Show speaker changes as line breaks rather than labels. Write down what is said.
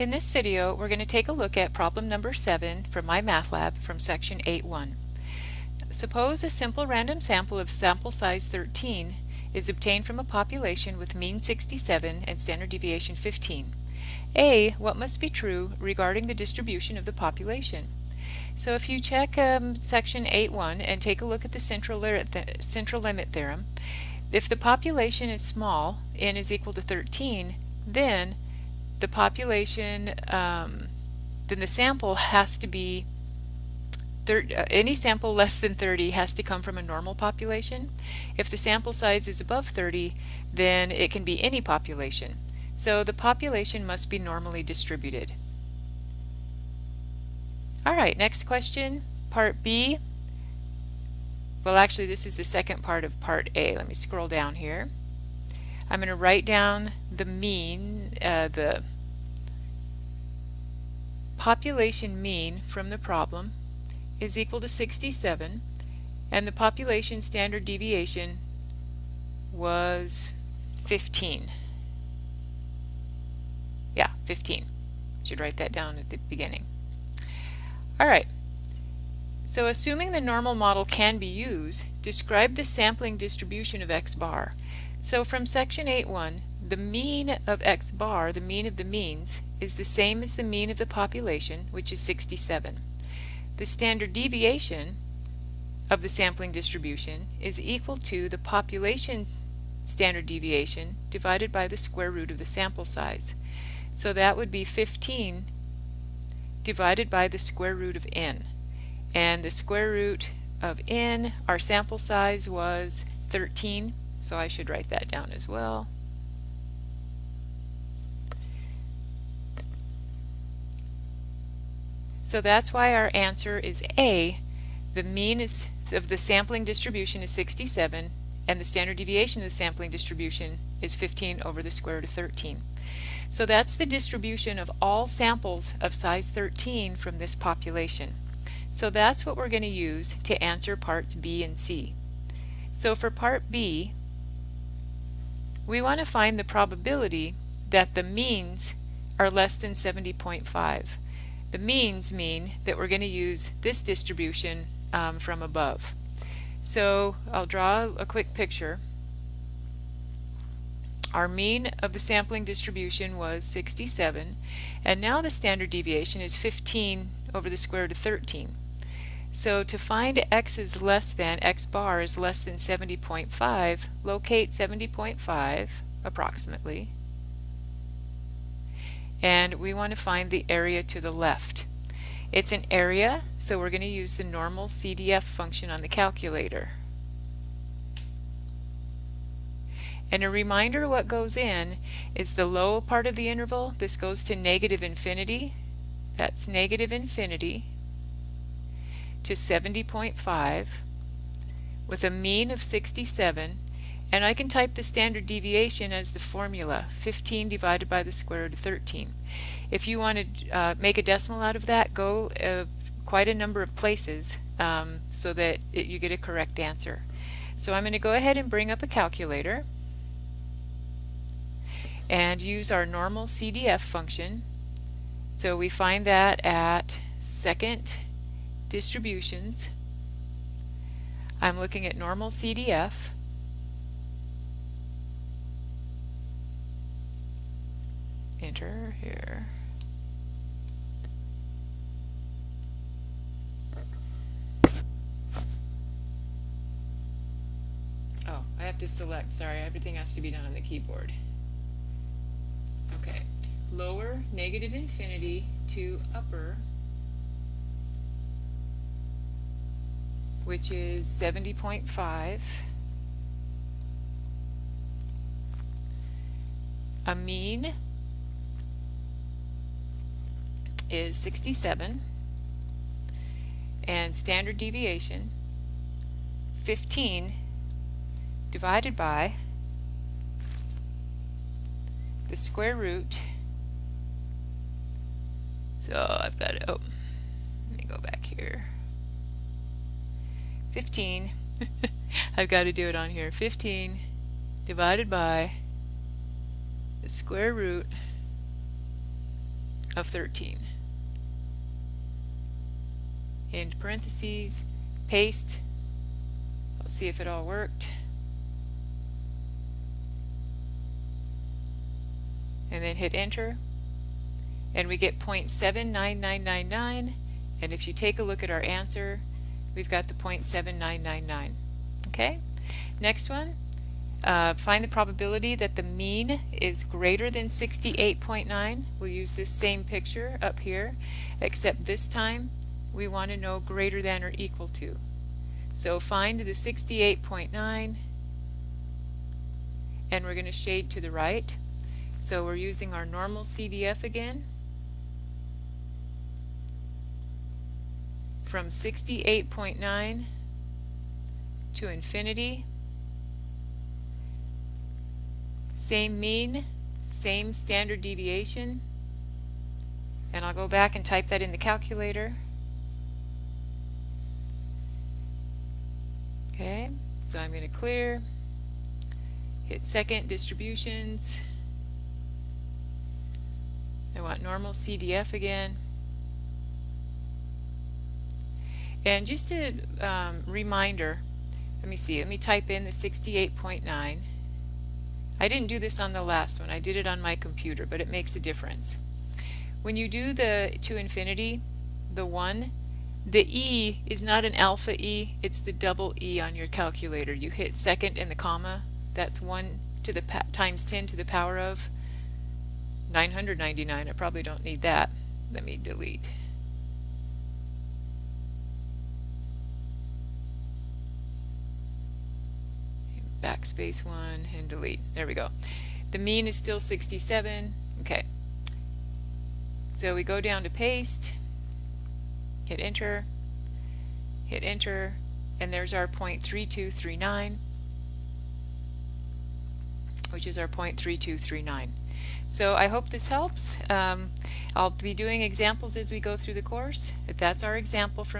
In this video, we're going to take a look at problem number 7 from MyMathLab from section 8.1. Suppose a simple random sample of sample size 13 is obtained from a population with mean 67 and standard deviation 15. A. What must be true regarding the distribution of the population? So if you check section 8.1 and take a look at the central limit theorem, if the population is small, n is equal to 13, then the population, then the sample has to be, any sample less than 30 has to come from a normal population. If the sample size is above 30, then it can be any population. So the population must be normally distributed. Alright, next question, part B. Well, actually, this is the second part of part A. Let me scroll down here. I'm going to write down the mean, the population mean from the problem is equal to 67, and the population standard deviation was 15. Yeah, 15. Should write that down at the beginning. Alright, so assuming the normal model can be used, describe the sampling distribution of x bar. So from section 8.1, the mean of x bar, the mean of the means, is the same as the mean of the population, which is 67. The standard deviation of the sampling distribution is equal to the population standard deviation divided by the square root of the sample size. So that would be 15 divided by the square root of n. And the square root of n, our sample size was 13, so I should write that down as well. So that's why our answer is A. The mean of the sampling distribution is 67, and the standard deviation of the sampling distribution is 15 over the square root of 13. So that's the distribution of all samples of size 13 from this population. So that's what we're going to use to answer parts B and C. So for part B, we want to find the probability that the means are less than 70.5. The means mean that we're going to use this distribution from above. So I'll draw a quick picture. Our mean of the sampling distribution was 67, and now the standard deviation is 15 over the square root of 13. So to find x is less than, x bar is less than 70.5, locate 70.5 approximately, and we want to find the area to the left. It's an area, so we're going to use the normal CDF function on the calculator. And a reminder, what goes in is the low part of the interval. This goes to negative infinity. That's negative infinity to 70.5 with a mean of 67, and I can type the standard deviation as the formula, 15 divided by the square root of 13. If you want to make a decimal out of that, go quite a number of places so that you get a correct answer. So I'm going to go ahead and bring up a calculator and use our normal CDF function. So we find that at second distributions. I'm looking at normal CDF. Enter here. Oh, I have to select, sorry, everything has to be done on the keyboard. Okay, lower negative infinity to upper, which is 70.5. A mean is 67, and standard deviation 15 divided by the square root. So I've got to, let me go back here. 15, I've got to do it on here, 15 divided by the square root of 13. End parentheses, paste. Let's see if it all worked. And then hit enter. And we get 0.79999. And if you take a look at our answer, we've got the 0.7999. Okay? Next one. Find the probability that the mean is greater than 68.9. We'll use this same picture up here, except this time we want to know greater than or equal to. So find the 68.9, and we're going to shade to the right. So we're using our normal CDF again. From 68.9 to infinity. Same mean, same standard deviation, and I'll go back and type that in the calculator. Okay, so I'm going to clear, hit second distributions. I want normal CDF again. And just a reminder, let me type in the 68.9. I didn't do this on the last one, I did it on my computer, but it makes a difference. When you do the to infinity, the 1, the E is not an alpha E, it's the double E on your calculator. You hit second and the comma, that's 1 to the times 10 to the power of 999. I probably don't need that. Let me delete. Backspace 1 and delete. There we go. The mean is still 67. Okay. So we go down to paste, hit enter, and there's our 0.3239, which is our 0.3239. So I hope this helps. I'll be doing examples as we go through the course. That's our example from